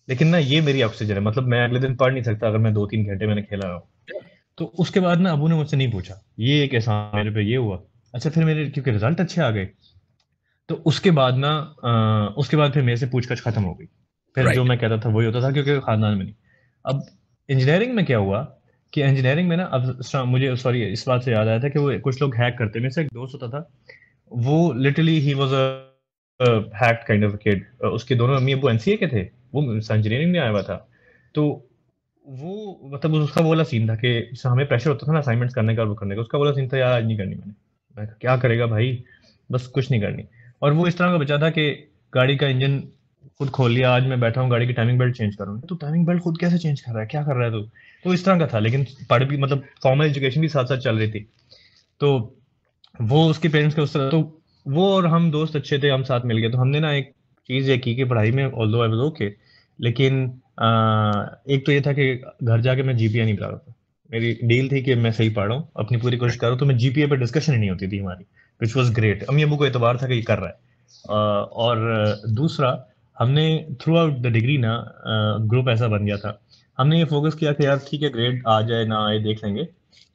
लेकिन ना ये मेरी ऑक्सीजन है, मतलब मैं अगले दिन पढ़ नहीं सकता अगर मैं 2-3 घंटे मैंने खेला रहा हूँ। तो उसके बाद ना अबू ने मुझसे नहीं पूछा ये एक एहसान मेरे पे ये हुआ। अच्छा फिर मेरे क्योंकि रिजल्ट अच्छे आ गए, तो उसके बाद ना उसके बाद फिर मेरे से पूछताछ खत्म हो गई। फिर जो मैं कहता था वही होता था, क्योंकि खानदान में नहीं। अब इंजीनियरिंग में क्या हुआ कि इंजीनियरिंग में ना, अब मुझे सॉरी इस बात से याद आया था कि वो कुछ लोग हैक करते, मेरे से एक दोस्त होता था, वो literally he was a hack kind of kid. उसके दोनों अम्मी अबू एनसीए के थे, वो इंजीनियरिंग में आया हुआ था। तो वो मतलब उसका वो वाला सीन था कि हमें प्रेशर होता था ना असाइनमेंट्स करने का और वो करने का, उसका वो वाला सीन था यार आज नहीं करनी मैं कहा, क्या करेगा भाई, बस कुछ नहीं करनी। और वो इस तरह का बचा था कि गाड़ी का इंजन खुद खोल लिया, आज मैं बैठा हूँ गाड़ी की टाइमिंग बेल्ट चेंज करूँ, तो टाइमिंग बेल्ट खुद कैसे चेंज कर रहा है, क्या कर रहा है तू। तो इस तरह का था, लेकिन पढ़ भी मतलब फॉर्मल एजुकेशन भी साथ साथ चल रही थी। तो वो उसके पेरेंट्स के उस तरह, तो वो और हम दोस्त अच्छे थे, हम साथ मिल गए, तो हमने ना एक चीज़ ये की कि पढ़ाई में ऑल्दो आई वाज ओके, लेकिन एक तो ये था कि घर जाके मैं जीपीए नहीं पढ़ा रहा था। मेरी डील थी कि मैं सही पढ़ रहा हूँ, अपनी पूरी कोशिश कर रहा हूँ, तो मैं जीपीए पे डिस्कशन ही नहीं होती थी हमारी, विच वॉज ग्रेट। अम्मी अबू को एतबार था कि ये कर रहा है। और दूसरा, हमने थ्रू आउट द डिग्री ना ग्रुप ऐसा बन गया था, हमने ये फोकस किया कि यार ठीक है ग्रेड आ जाए ना आए देख लेंगे।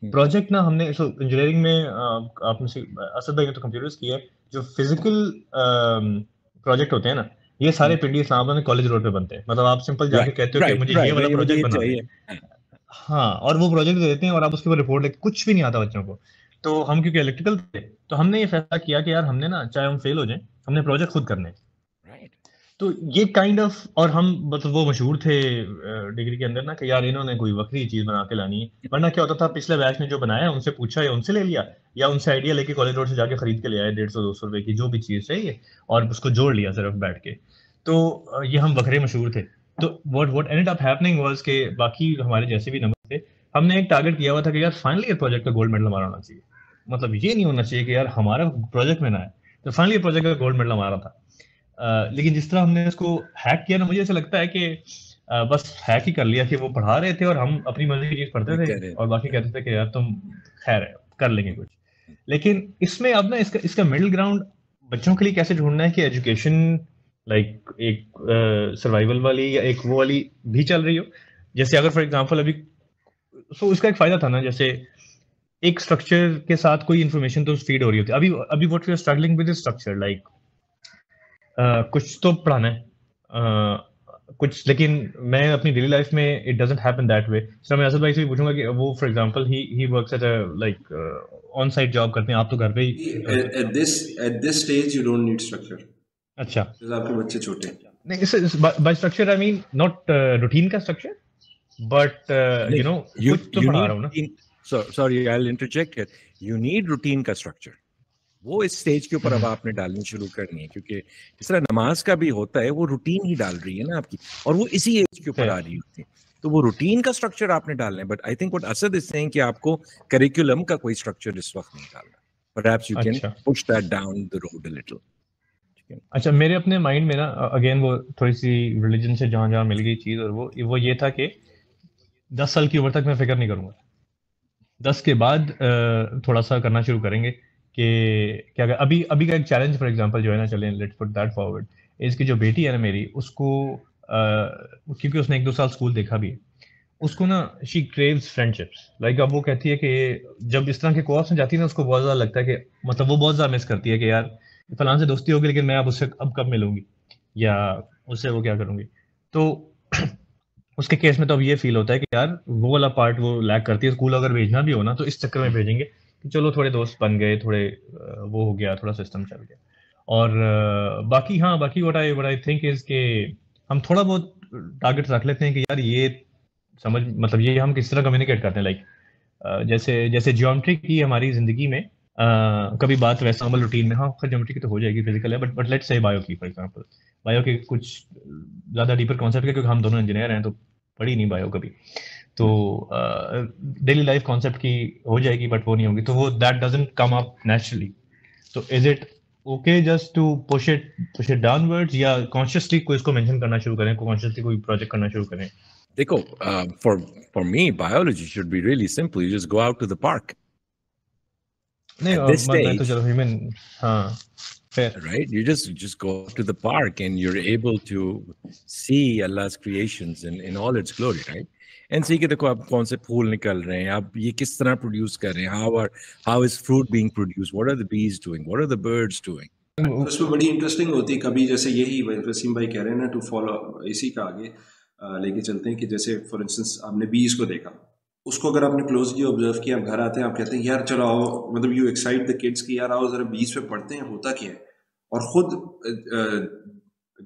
प्रोजेक्ट ना हमने इंजीनियरिंग में आपने असद भाई ने तो कंप्यूटर्स किया है, जो फिजिकल प्रोजेक्ट होते हैं ना, ये सारे पिंडी इस्लामाबाद में कॉलेज रोड पे बनते हैं। मतलब आप सिंपल जाके राइट कहते हो कि राइट मुझे ये राइट वाला भाई, मुझे प्रोजेक्ट ये बना दें। चाहिए। हाँ, और वो प्रोजेक्ट दे देते हैं और आप उसके ऊपर रिपोर्ट लिख, कुछ भी नहीं आता बच्चों को। तो हम क्योंकि इलेक्ट्रिकल थे, तो हमने ये फैसला किया कि यार हमने ना, चाहे हम फेल हो जाएं, हमने प्रोजेक्ट खुद करने हैं। राइट तो ये काइंड ऑफ, और हम मतलब वो मशहूर थे डिग्री के अंदर ना कि यार इन्होंने कोई वक्री चीज बना के लानी है। वरना क्या होता था, पिछले बैच ने जो बनाया उनसे पूछा या उनसे ले लिया, या उनसे आइडिया लेके कॉलेज रोड से जाके खरीद के ले आए 150-200 रुपए की जो भी चीज चाहिए, और उसको जोड़ लिया सिर्फ बैठ के। तो ये हम बकरे मशहूर थे। तो what ended up happening was के बाकी हमारे जैसे भी नंबर थे, हमने एक टारगेट किया हुआ था कि यार फाइनली ये प्रोजेक्ट का गोल्ड मेडल हमारा होना चाहिए। मतलब ये नहीं होना चाहिए कि यार हमारा प्रोजेक्ट में ना है। तो फाइनली प्रोजेक्ट का गोल्ड मेडल हमारा था। लेकिन जिस तरह हमने उसको हैक किया ना, मुझे ऐसा लगता है कि बस हैक ही कर लिया कि वो पढ़ा रहे थे और हम अपनी मर्जी की चीज पढ़ते थे, और बाकी कहते थे कि यार तुम खैर है, कर लेंगे कुछ। लेकिन इसमें अब ना इसका इसका मिडिल ग्राउंड बच्चों के लिए कैसे ढूंढना है कि एजुकेशन लाइक एक सर्वाइवल वाली या एक वो वाली भी चल रही हो। जैसे अगर फॉर एग्जांपल अभी, सो इसका एक फायदा था ना, जैसे एक स्ट्रक्चर के साथ कोई इन्फॉर्मेशन तो फीड हो रही होती है। अभी अभी what we are struggling with structure like कुछ तो पढ़ाना है, कुछ, लेकिन मैं अपनी डेली लाइफ में it doesn't happen that way. Sir मैं असद भाई से भी पूछूंगा कि वो for example he works at a like on site job करते हैं, आप तो घर पे ही at this stage you don't need structure, अच्छा। because आपके बच्चे छोटे हैं। नहीं, is by structure I mean not routine का structure, but you know you कुछ तो you पढ़ा need रहा हूँ ना। sorry, I'll interject here. You need routine का structure. वो इस स्टेज के ऊपर अब आपने डालनी शुरू करनी है, क्योंकि इस तरह नमाज का भी होता है, वो रूटीन ही डाल रही है ना आपकी, और वो इसी एज के ऊपर आ रही होती है। तो वो रूटीन का स्ट्रक्चर आपने डालना है। But I think what Asad is saying कि आपको करिकुलम का कोई स्ट्रक्चर इस वक्त नहीं डालना। Perhaps you can अच्छा push that down the road a little. अच्छा, मेरे अपने माइंड में ना अगेन वो थोड़ी सी रिलीजन से जहाँ जहाँ मिल गई चीज, और वो ये था कि 10 साल की उम्र तक मैं फिक्र नहीं करूंगा। 10 के बाद थोड़ा सा करना शुरू करेंगे कि क्या अभी अभी का एक चैलेंज फॉर एग्जांपल जो है ना, चलें लेट्स पुट दैट फॉरवर्ड, इसकी जो बेटी है ना मेरी, उसको क्योंकि उसने 1-2 साल स्कूल देखा भी है, उसको ना शी क्रेव्स फ्रेंडशिप्स। लाइक अब वो कहती है कि जब इस तरह के कोऑप्स में जाती है ना, उसको बहुत ज्यादा लगता है कि मतलब वो बहुत ज्यादा मिस करती है कि यार फलान से दोस्ती होगी, लेकिन मैं अब उससे अब कब मिलूंगी, या उससे वो क्या करूंगी। तो उसके केस में तो अब ये फील होता है कि यार वो वाला पार्ट वो लैक करती है। स्कूल अगर भेजना भी हो ना, तो इस चक्कर में भेजेंगे कि चलो थोड़े दोस्त बन गए, थोड़े वो हो गया, थोड़ा सिस्टम चल गया। और बाकी हाँ, बाकी व्हाट आई थिंक इज के हम थोड़ा बहुत टारगेट रख लेते हैं कि यार ये समझ, मतलब ये हम किस तरह कम्युनिकेट करते हैं। लाइक जैसे जैसे ज्योमेट्री की हमारी जिंदगी में कभी बात वैसा नॉर्मल रूटीन में, हाँ खैर ज्योमेट्री की तो हो जाएगी, फिजिकल है, बट लेट्स से बायो की फॉर एग्जांपल, बायो के कुछ ज्यादा डीपर कॉन्सेप्ट है, क्योंकि हम दोनों इंजीनियर हैं तो पढ़ी नहीं बायो कभी। तो डेली लाइफ कॉन्सेप्ट की हो जाएगी, बट वो नहीं होगी, तो वो that doesn't come up naturally. तो is it okay just to push it downwards, या कॉन्शियसली कोई इसको मेंशन करना शुरू करें, कॉन्शियसली कोई प्रोजेक्ट करना शुरू करें? देखो, for me, biology should be really simple. You just go out to the park. नहीं At this मैं तो stage, चलो ह्यूमन, हाँ fair. right? You just go to the park and you're able to see Allah's creations in all its glory, right? And see कि देखो अब कौन से फूल निकल रहे हैं, अब ये किस तरह प्रोड्यूस कर रहे हैं, how is fruit being produced, what are the bees doing, what are the birds doing? उसमें बड़ी इंटरेस्टिंग होती है कभी, जैसे यही वसीम भाई कह रहे हैं ना, टू फॉलो इसी का आगे लेके चलते हैं कि जैसे फॉर इंस्टेंस आपने बीज को देखा, उसको अगर आपने क्लोजली ऑब्जर्व किया, आप घर आते हैं, आप कहते हैं यार चलो आओ, मतलब यू एक्साइट द किड्स कि यार आओ जरा बीज पे पढ़ते हैं होता क्या है, और खुद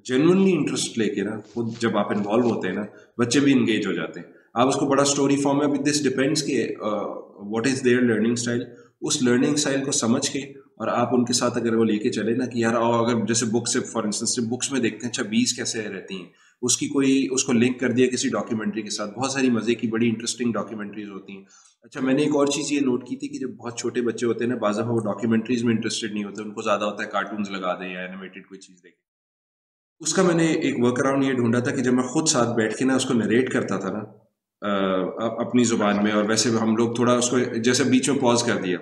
जेन्युइनली इंटरेस्ट लेके ना, खुद जब आप इन्वॉल्व होते हैं ना, बच्चे भी इंगेज हो जाते हैं। आप उसको बड़ा स्टोरी फॉर्म में, अभी दिस डिपेंड्स कि what is there learning style, उस लर्निंग स्टाइल को समझ के और आप उनके साथ अगर वो लेके चले ना कि यार आओ, अगर जैसे बुक से फॉर इंस्टेंस बुक्स में देखते हैं अच्छा बीज कैसे रहती हैं, उसकी कोई उसको लिंक कर दिया किसी डॉक्यूमेंट्री के साथ, बहुत सारी मजे की बड़ी इंटरेस्टिंग डॉक्यूमेंट्रीज होती हैं। अच्छा मैंने एक और चीज़ ये नोट की थी कि जब बहुत छोटे बच्चे होते हैं ना, बाज़ दफ़ा वो डॉक्यूमेंट्रीज में इंटरेस्टेड नहीं होते, उनको ज़्यादा होता है कार्टून्स लगा दें या एनिमेटेड कोई चीज़ देखें। उसका मैंने एक वर्क अराउंड ये ढूंढा था कि जब मैं खुद साथ बैठ के ना उसको नरेट करता था ना अपनी ज़ुबान में, और वैसे हम लोग थोड़ा उसको जैसे बीच में पॉज कर दिया,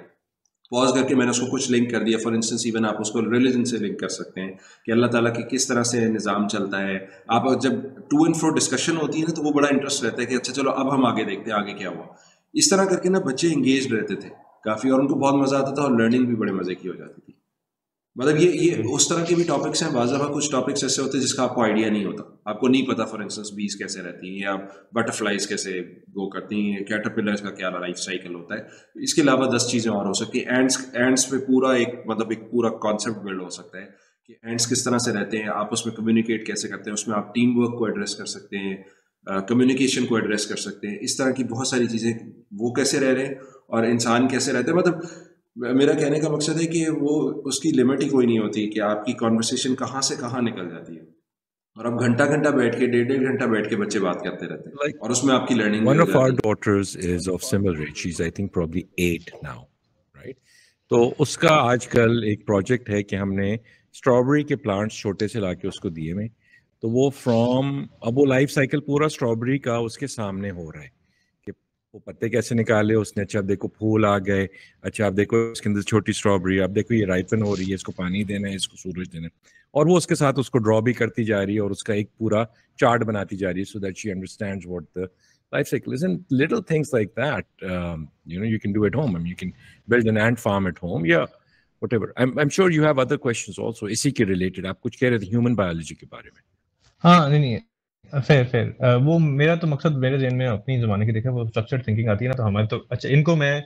पॉज करके मैंने उसको कुछ लिंक कर दिया। फॉर इंस्टेंस इवन आप उसको रिलीजन से लिंक कर सकते हैं कि अल्लाह ताला की किस तरह से निज़ाम चलता है। आप जब टू एंड फ्रो डिस्कशन होती है ना, तो वो बड़ा इंटरेस्ट रहता है कि अच्छा चलो अब हम आगे देखते हैं आगे क्या हुआ। इस तरह करके ना बच्चे इंगेज रहते थे काफ़ी, और उनको बहुत मज़ा आता था, और लर्निंग भी बड़े मज़े की हो जाती थी। मतलब ये उस तरह के भी टॉपिक्स हैं। बाज़ दफ़ा कुछ टॉपिक्स ऐसे होते हैं जिसका आपको आइडिया नहीं होता, आपको नहीं पता फॉर इंस्टेंस बीज कैसे रहती हैं, या बटरफ्लाइज कैसे गो करती हैं, कैटरपिलर्स का क्या लाइफ साइकिल होता है। इसके अलावा 10 चीज़ें और हो सकती हैं। एंड्स पे पूरा एक मतलब एक पूरा कॉन्सेप्ट बिल्ड हो सकता है कि एंड्स किस तरह से रहते हैं, आपस में कम्युनिकेट कैसे करते हैं, उसमें आप टीम वर्क को एड्रेस कर सकते हैं, कम्युनिकेशन को एड्रेस कर सकते हैं। इस तरह की बहुत सारी चीज़ें, वो कैसे रह रहे हैं और इंसान कैसे रहते हैं। मतलब मेरा कहने का मकसद है कि वो उसकी लिमिट ही कोई नहीं होती कि आपकी कॉन्वर्सेशन कहाँ से कहाँ निकल जाती है, और अब घंटा घंटा बैठ के, डेढ़ डेढ़ घंटा बैठ के बच्चे बात करते रहते हैं, Like और उसमें आपकी लर्निंग भी one हो of our जाती है। daughters is of similar age. She's I think probably 8 now, right? तो उसका आजकल एक प्रोजेक्ट है कि हमने स्ट्रॉबेरी के प्लांट्स छोटे से लाके उसको दिए में, तो वो अब वो लाइफ साइकिल पूरा स्ट्रॉबेरी का उसके सामने हो रहा है कि वो पत्ते कैसे निकाले उसने। अच्छा अब देखो फूल आ गए, अच्छा अब देखो इसके अंदर छोटी स्ट्रॉबेरी, अब देखो ये राइपन हो रही है, इसको पानी देना है, इसको सूरज देना है, और वो उसके साथ उसको ड्रॉ भी करती जा रही है और उसका एक पूरा चार्ट बनाती जा रही है, so that she understands what the life cycle is. And little things like that, you can do at home. I mean, you can build an ant farm at home, yeah, whatever. I'm sure you have other questions also इसी के related. आप कुछ कह रहे थे human biology के बारे में। हाँ नहीं फेयर वो मेरा तो मकसद मेरे जहन में अपनी ज़माने की देखा वो स्ट्रक्चर्ड थिंकिंग आती है ना, तो हमारे तो अच्छा इनको मैं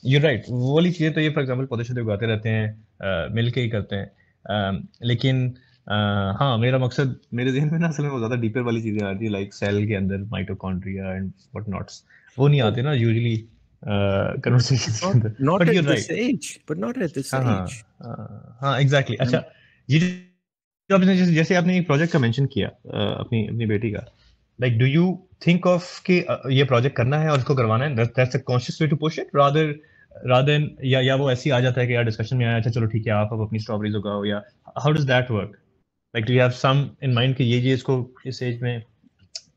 यू राइट वो वाली चीज़ें तो ये फॉर एग्जांपल पौधे शौधे उगाते रहते हैं, मिल के ही करते हैं, लेकिन हाँ मेरा मकसद मेरे जहन में ना असल में वो ज़्यादा डीपर वाली चीज़ें आती है, लाइक सेल के अंदर माइटोकॉन्ड्रिया एंड व्हाट नॉट्स, वो नहीं Oh, आते ना यूजुअली कन्वर्सेशन के अंदर, not but at your this right. age, but not at this हाँ age. हाँ एग्जैक्टली। अच्छा ये जो आपने जैसे आपने एक प्रोजेक्ट का मेंशन किया अपनी अपनी बेटी का, like do you think of कि ये प्रोजेक्ट करना है और इसको करवाना है, that's a conscious way to push it rather rather या वो ऐसे ही आ जाता है कि यार डिस्कशन में आया अच्छा चलो ठीक है आप अब अपनी स्ट्रॉबेरीज उगाओ, या how does that work? Like do you have some in mind कि ये इसको इस एज में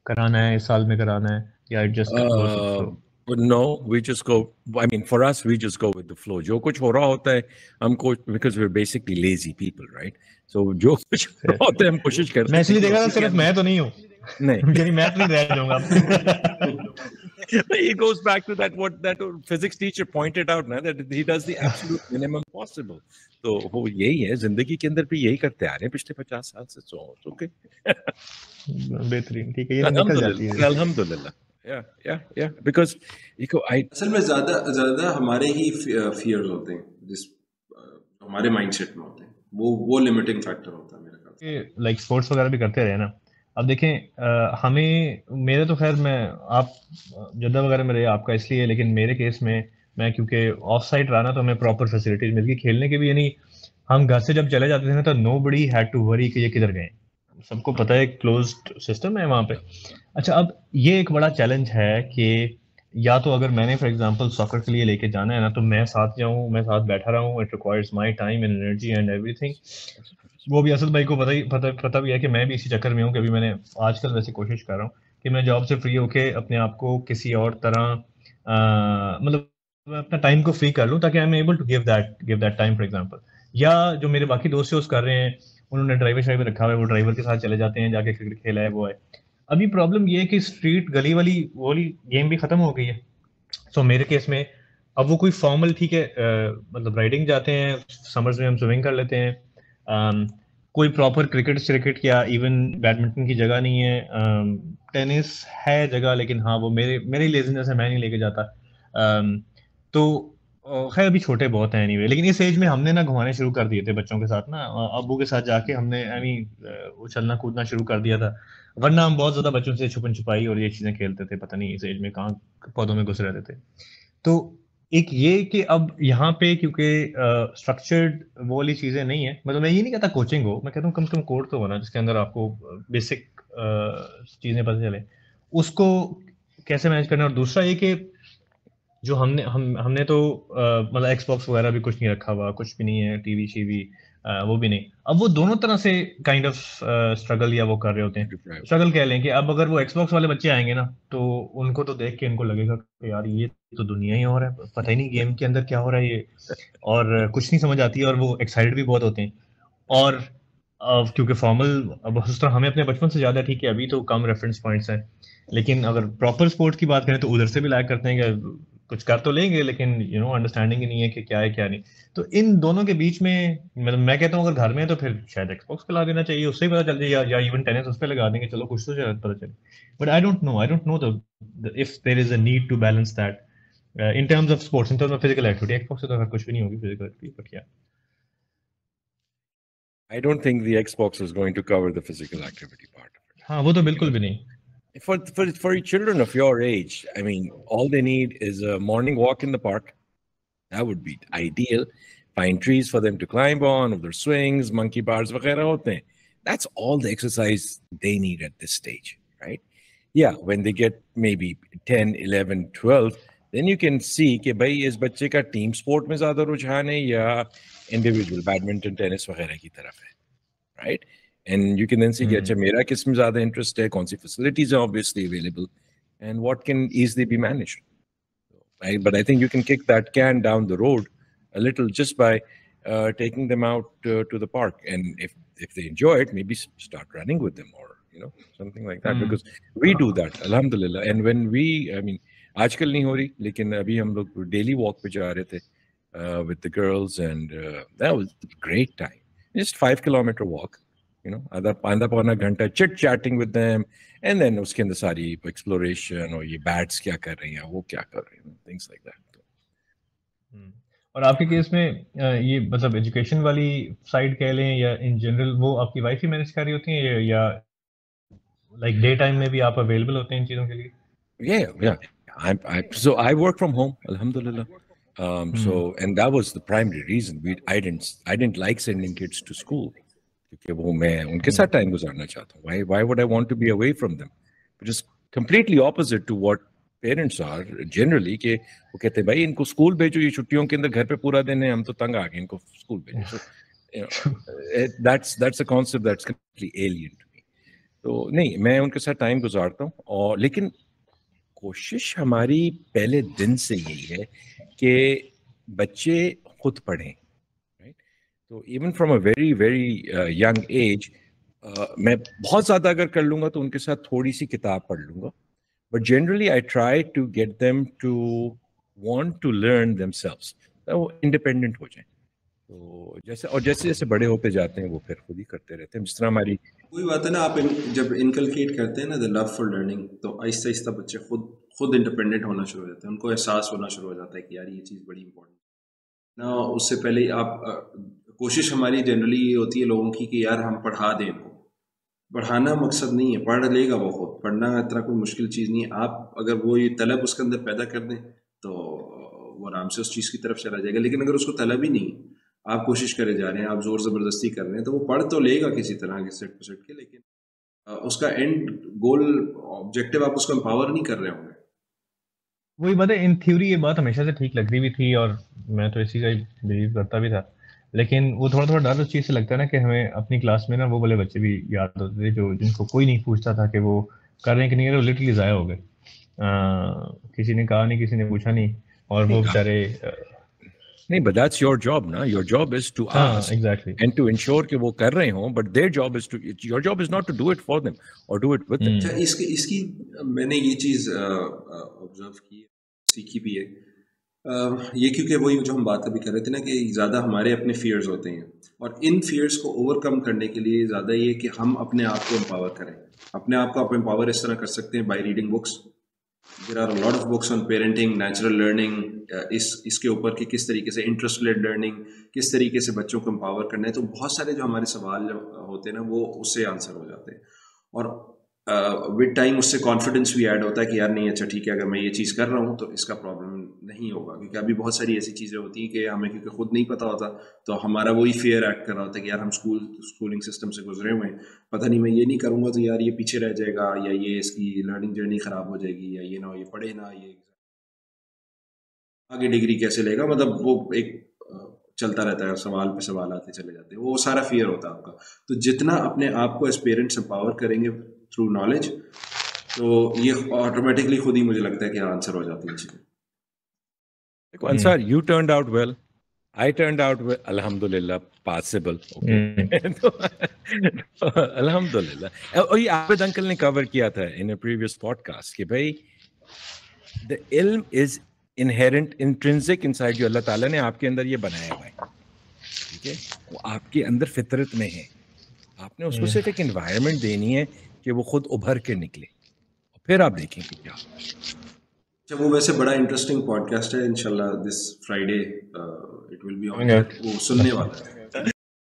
कराना है, इस साल में कराना है, या it just goes with flow? But no, we just go. I mean, for us, we just go with the flow. जो कुछ हो रहा होता है, हमको because we're basically lazy people, right? So जो कुछ हो रहा होता है, हम कोशिश करते मैं हैं इसलिए कि देखा था उसी के सिर्फ मैं तो नहीं हूँ, नहीं। यानी मैं तो नहीं रह जाऊंगा। It goes back to that physics teacher pointed out ना, that he does the absolute minimum possible. तो वो यही है जिंदगी के अंदर भी यही करते आ रहे हैं पिछले 50 साल से, so it's okay. बेहतरीन, ठीक है, ये निकल जाती है। अल्हम्दुलिल्लाह, yeah, because I असल में ज़्यादा हमारे ही फियर्स होते हैं जिस हमारे माइंडसेट में होते हैं, वो लिमिटिंग फैक्टर होता है मेरे ख्याल से। लाइक स्पोर्ट्स वगैरह भी करते रहे ना, अब देखें हमें मेरे तो खैर मैं आप जद्दा वगैरह में रहे आपका इसलिए, लेकिन मेरे केस में मैं क्योंकि ऑफ साइड रहा ना, तो हमें प्रॉपर फैसिलिटीज मिल गई खेलने के भी, यानी हम घर से जब चले जाते थे ना तो nobody had to worry कि ये किधर गए, सबको पता है क्लोज्ड सिस्टम है वहाँ पे। अच्छा अब ये एक बड़ा चैलेंज है कि या तो अगर मैंने फॉर एग्जांपल सॉकर के लिए लेके जाना है ना, तो मैं साथ जाऊँ, मैं साथ बैठा रहा हूँ, it requires my time and energy and everything. वो भी असद भाई को पता भी है कि मैं भी इसी चक्कर में हूँ कि अभी मैंने आजकल वैसे कोशिश कर रहा हूँ कि मैं जॉब से फ्री होके अपने आप को किसी और तरह मतलब अपना टाइम को फ्री कर लूँ, ताकि I am able to give that time for example. या जो मेरे बाकी दोस्त कर रहे हैं, उन्होंने ड्राइवर शाइवर रखा हुआ है, वो ड्राइवर के साथ चले जाते हैं, जाके क्रिकेट खेला है वो है। अभी प्रॉब्लम ये है कि स्ट्रीट गली वाली गेम भी खत्म हो गई है। सो मेरे केस में अब वो कोई फॉर्मल ठीक है, मतलब राइडिंग जाते हैं, समर्स में हम स्विमिंग कर लेते हैं, कोई प्रॉपर क्रिकेट या इवन बैडमिंटन की जगह नहीं है, टेनिस है जगह, लेकिन हाँ वो मेरी लेजीनेस है, मैं नहीं लेके जाता। तो खैर अभी छोटे बहुत हैं एनीवे, लेकिन इस एज में हमने ना घुमाने शुरू कर दिए थे बच्चों के साथ ना, अब्बू के साथ जाके हमने उछलना कूदना शुरू कर दिया था, वरना हम बहुत ज्यादा बच्चों से छुपन छुपाई और ये चीजें खेलते थे, पता नहीं इस एज में कहाँ पौधों में घुस रहते थे। तो एक ये कि अब यहाँ पे क्योंकि स्ट्रक्चर्ड वो वाली चीजें नहीं है, मतलब मैं ये नहीं कहता कोचिंग हो, मैं कहता हूँ कम से कम कोड तो होना जिसके अंदर आपको बेसिक चीजें पता चले, उसको कैसे मैनेज करना। और दूसरा ये कि जो हमने तो मतलब एक्सबॉक्स वगैरह भी कुछ नहीं रखा हुआ, कुछ भी नहीं है, टीवी शीवी, वो भी नहीं। अब वो दोनों तरह से काइंड ऑफ स्ट्रगल या वो कर रहे होते हैं। Deprived. स्ट्रगल कह लें कि अब अगर वो एक्सबॉक्स वाले बच्चे आएंगे ना, तो उनको तो देख के इनको लगेगा कि यार ये तो दुनिया ही और है, पता ही नहीं गेम के अंदर क्या हो रहा है ये, और कुछ नहीं समझ आती, और वो एक्साइटेड भी बहुत होते हैं। और क्योंकि फॉर्मल, अब उस तरह हमें अपने बचपन से ज़्यादा, ठीक है अभी तो कम रेफरेंस पॉइंट्स हैं, लेकिन अगर प्रॉपर स्पोर्ट की बात करें तो उधर से भी लायक करते हैं कि कुछ कर तो लेंगे, लेकिन अंडरस्टैंडिंग ही नहीं है कि क्या है क्या नहीं। तो इन दोनों के बीच में मतलब मैं कहता हूँ, अगर घर में है तो फिर शायद एक्सबॉक्स पे ला देना चाहिए, उससे ही पता चल जाए, या इवन टेनिस उस पर लगा देंगे, चलो कुछ तो शायद पता चले। But I don't know the if there is a need to balance that in terms of sports, in terms of physical activity. Xbox से तो कुछ भी नहीं होगी फिजिकल एक्टिविटी, बट या I don't think the Xbox is going to cover the physical activity part of it. हाँ वो तो बिल्कुल भी नहीं। For children of your age, I mean, all they need is a morning walk in the park. That would be ideal. Find trees for them to climb on, or their swings, monkey bars, वगैरह होते हैं. That's all the exercise they need at this stage, right? Yeah, when they get maybe 10, 11, 12, then you can see कि भाई इस बच्चे का team sport में ज़्यादा रुझान है या इंडिविजुअल बैडमिंटन टेनिस वगैरह की तरफ है, right? And you can then see कि अच्छा मेरा किस में ज़्यादा इंटरेस्ट है, कौन सी facilities are obviously available, and what can easily be managed. Right? But I think you can kick that can down the road a little just by taking them out to the park, and if they enjoy it, maybe start running with them, or something like that. Because we do that, alhamdulillah. And when we, I mean, आजकल नहीं हो रही, लेकिन अभी हम लोग daily walk पे जा रहे थे with the girls, and that was a great time. Just 5 kilometer walk, आधा पौना घंटा chit chatting with them, and then उसके अंदर सारी exploration, और ये bats क्या कर रही हैं, वो क्या कर रही हैं, things like that. और आपके केस में ये मतलब एजुकेशन वाली साइड कह लें, या इन जनरल वो आपकी वाइफ ही मैनेज कर रही होती हैं, या लाइक डे टाइम में भी आप अवेलेबल होते हैं इन चीज़ों के लिए? Yeah. So I work from home, alhamdulillah. So, and that was the primary reason I didn't like sending kids to school, क्योंकि वो मैं उनके साथ टाइम गुजारना चाहता हूँ. Why would I want to be away from them? Which is completely opposite to what parents are generally, कि वो कहते हैं भाई इनको स्कूल भेजो, ये छुट्टियों के अंदर घर पे पूरा दिन है, हम तो तंग आ गए, इनको स्कूल भेजो. So that's a concept that's completely alien to me. तो नहीं, मैं उनके साथ टाइम गुजारता हूँ, और लेकिन कोशिश हमारी पहले दिन से यही है कि बच्चे खुद पढ़ें, राइट? तो even from a very very young age, मैं बहुत ज़्यादा अगर कर लूँगा तो उनके साथ थोड़ी सी किताब पढ़ लूँगा, but generally I try to get them to want to learn themselves, वो इंडिपेंडेंट हो जाएं. तो जैसे जैसे बड़े होते जाते हैं वो फिर खुद ही करते रहते हैं, जिस तरह हमारी वही बात है ना, आप जब इनकलकेट करते हैं ना द लव फॉर लर्निंग, तो आहिस्ता आहिस्ता बच्चे खुद इंडिपेंडेंट होना शुरू हो जाते हैं, उनको एहसास होना शुरू हो जाता है कि यार ये चीज़ बड़ी इंपॉर्टेंट ना. उससे पहले आप कोशिश हमारी जनरली ये होती है लोगों की कि यार हम पढ़ा दें इनको. पढ़ाना मकसद नहीं है, पढ़ लेगा वो खुद, पढ़ना इतना कोई मुश्किल चीज़ नहीं है. आप अगर वो ये तलब उसके अंदर पैदा कर दें तो वो आराम से उस चीज़ की तरफ चला जाएगा. लेकिन अगर उसको तलब ही नहीं, आप कोशिश करे जा रहे हैं, आप जोर ज़बरदस्ती कर रहे हैं, तो वो पढ़ तो लेगा किसी तरह के सेट पसट के, लेकिन उसका एंड गोल ऑब्जेक्टिव आप उसको एम्पावर नहीं कर रहे होंगे. वही बात है, इन थ्योरी ये बात हमेशा से ठीक लगती भी थी, और मैं तो इसी का बिलीव करता भी था, लेकिन वो थोड़ा थोड़ा डर उस चीज़ से लगता है ना कि हमें अपनी क्लास में ना वो वाले बच्चे भी याद होते थे जो जिनको कोई नहीं पूछता था कि वो कर रहे हैं कि नहीं, वो लिटरली ज़ाया हो गए. किसी ने कहा नहीं, किसी ने पूछा नहीं, और वो बेचारे नहीं, but that's your job ना. Your job is to ask exactly and to ensure कि वो कर रहे हों, but their job is your job is not to do it for them or do it with them. अच्छा, इसकी मैंने ये चीज़ ऑब्जर्व की, सीखी भी है. ये क्योंकि वही जो हम बात अभी कर रहे थे ना कि ज़्यादा हमारे अपने फियर्स होते हैं, और इन फियर्स को ओवरकम करने के लिए ज़्यादा ये कि हम अपने आप को एम्पावर करें. अपने आप को आप एम्पावर इस तरह कर सकते हैं by reading books. There are lot of books on parenting, natural learning, इसके ऊपर कि किस तरीके से इंटरेस्ट लेड लर्निंग, किस तरीके से बच्चों को एम्पावर करना है. तो बहुत सारे जो हमारे सवाल होते हैं ना वो उससे आंसर हो जाते हैं, और विद टाइम उससे कॉन्फिडेंस भी ऐड होता है कि यार नहीं, अच्छा ठीक है, अगर मैं ये चीज़ कर रहा हूँ तो इसका प्रॉब्लम नहीं होगा. क्योंकि अभी बहुत सारी ऐसी चीज़ें होती हैं कि हमें क्योंकि खुद नहीं पता होता, तो हमारा वही फियर एक्ट कर रहा होता है कि यार हम स्कूलिंग सिस्टम से गुजरे हुए हैं, पता नहीं मैं ये नहीं करूँगा तो यार ये पीछे रह जाएगा, या ये इसकी लर्निंग जर्नी ख़राब हो जाएगी, या ये ना ये पढ़े ना, ये आगे डिग्री कैसे लेगा. मतलब वो एक चलता रहता है, सवाल पे सवाल आते चले जाते हैं, वो सारा फियर होता है आपका। तो जितना अपने आप को एज पेरेंट्स एम्पावर करेंगे थ्रू नॉलेज, तो ये ऑटोमेटिकली खुद ही मुझे लगता है कि आंसर हो जाती है चीजें। Ansar, you turned out well. I turned out well. Alhamdulillah, passable. Okay. तो Alhamdulillah. और ये आबिद अंकल ने कवर किया था in a previous podcast कि भाई the ilm is inherent, intrinsic inside you. अल्लाह ताला ने आपके अंदर ये बनाया हुआ है, ठीक है, वो आपके अंदर फितरत में है। आपने उसको सिर्फ एक एनवायरनमेंट देनी है कि वो खुद उभर के निकले, फिर आप देखेंगे क्या। वो वैसे बड़ा इंटरेस्टिंग पॉडकास्ट है, इंशाल्लाह this Friday it will be on, वो सुनने वाला है।